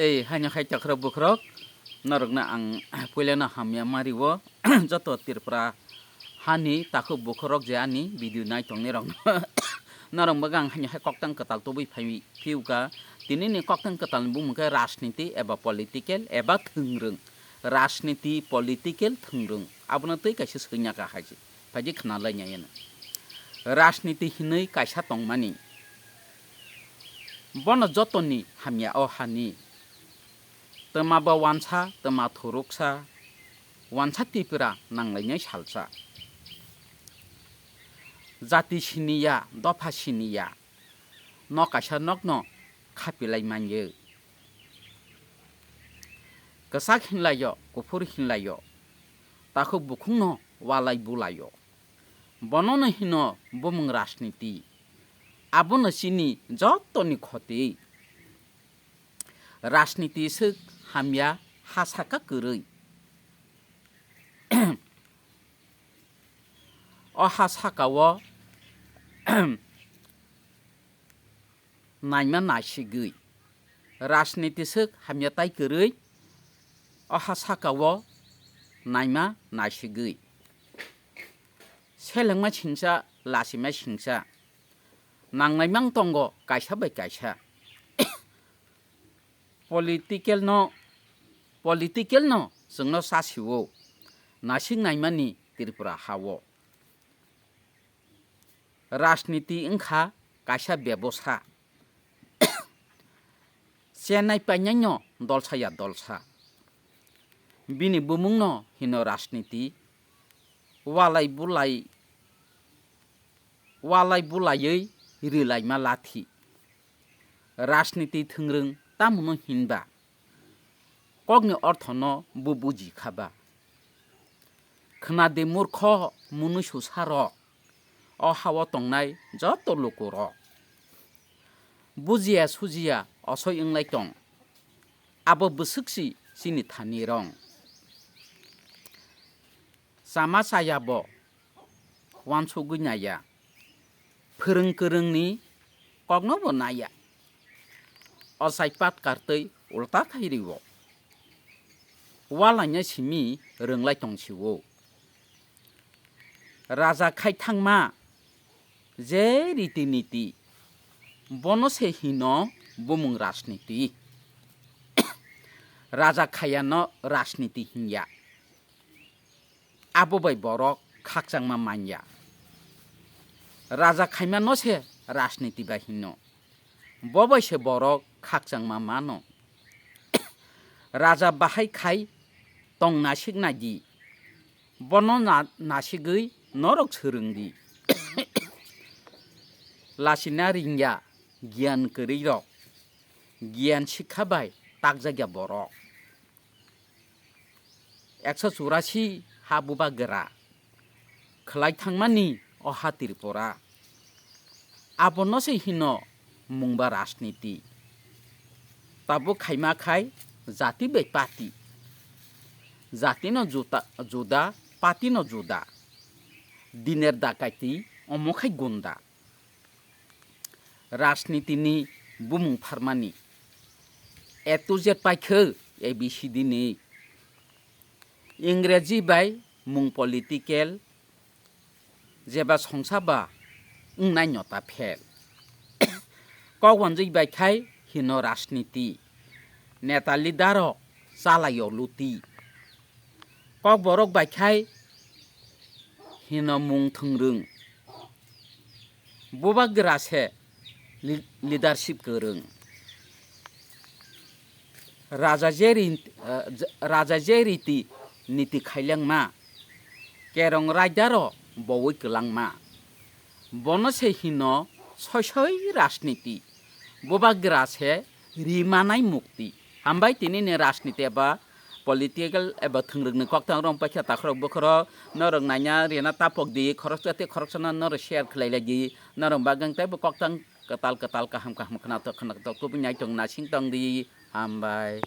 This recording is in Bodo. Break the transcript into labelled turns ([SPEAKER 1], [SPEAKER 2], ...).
[SPEAKER 1] এই হাইনা খাই চাকরা বুখরক নরকনা আং পয়লানা হামিয়া মারিwo যত তিরপ্রা হানি তাকো বুখরক যে আনি ভিডিও নাই তংনি রং নরং বাগাং হাইনা খাই koktang kwtal to bui phai phiuka tinini koktang kwtal bumka rajniti eba politikel eba thungrung rajniti politikel thungrung abuna tei kaisa seinya ka haji phaji khna laina yana rajniti hinai kaisa tongmani bono jotoni hamya o hani tama ba wansa tama thuruksa wansa tipura nanglainai salsa jati siniya dofa siniya no kaisa nokno khapilai manye kasak hinlayo kufur hinlayo takho bukhungno walai bulayo bonono hino bomung rajniti abono sini jotoni khoti rajniti suk hamya hasaka koroi o hasakawo naima nasigui rajniti suk hamya tai koroi o hasakawo naima nasigui selengma singsa lasima singsa nangnaimang tongo kaisa bai kaisa politikel no jongno sasiwo nasing naimani tirpura hawo rajniti wngkha kaisa bebosa chenai painyaino dolsaya dolsa bini bumungno hino rajniti walai bulaiयै rilaima lathi rajniti thungrung tamuno hinba kogni orthono bubuji khaba khnade murkho munusu saro o hawa tongnai joto lokoro bujiya sujiya osoi onglai tong abo busuksi sini thani rong sama sayabo wanso gunyaya phorong korongni kogno bo naya osai pat kartei ulta khairiwo walanya simi ronglai tongsiwo raja khai thangma je riti niti bono se hino bomung rajniti raja khayano rajniti hinya abo bai borok khakjangma manya raja khaima no se rajniti ba hino bobai se borok khakjangma mano raja bahai khai tong nasik nagi bono nasigui norok sorongdi lasina ringya gyan koroi rok gyan sikha bai takjagya borok 184 habuba gora khlai thangmani o hatirpora abono se hino mungba rajniti tabo khaima khai jati bai pati jati no juda pati no juda diner dakaiti omokhai gunda rajnitini bumung pharmani etuzet paikho abcd ni इंग्रेजी bai mung politikel jeba songsaba ungnai nyota phel kogwanjui bai khai hino rajniti neta lidaro chalayo luti kok borok bai khai hino mung thungrung boba grase leadership korung raja jeriti niti khailangma kerong rajdaro bowoi kelangma bono se hino soisoi rajniti boba grase rimanai mukti hambai tinini rajniti eba politikel eba thungrungni koktang rong pakha takhrok bukhro norong nanya rena tapok di khoroksana nor share khlailagi norong bagang tai koktang kwtal kaham khna to khna to kubunyai tong nasing tong di hambai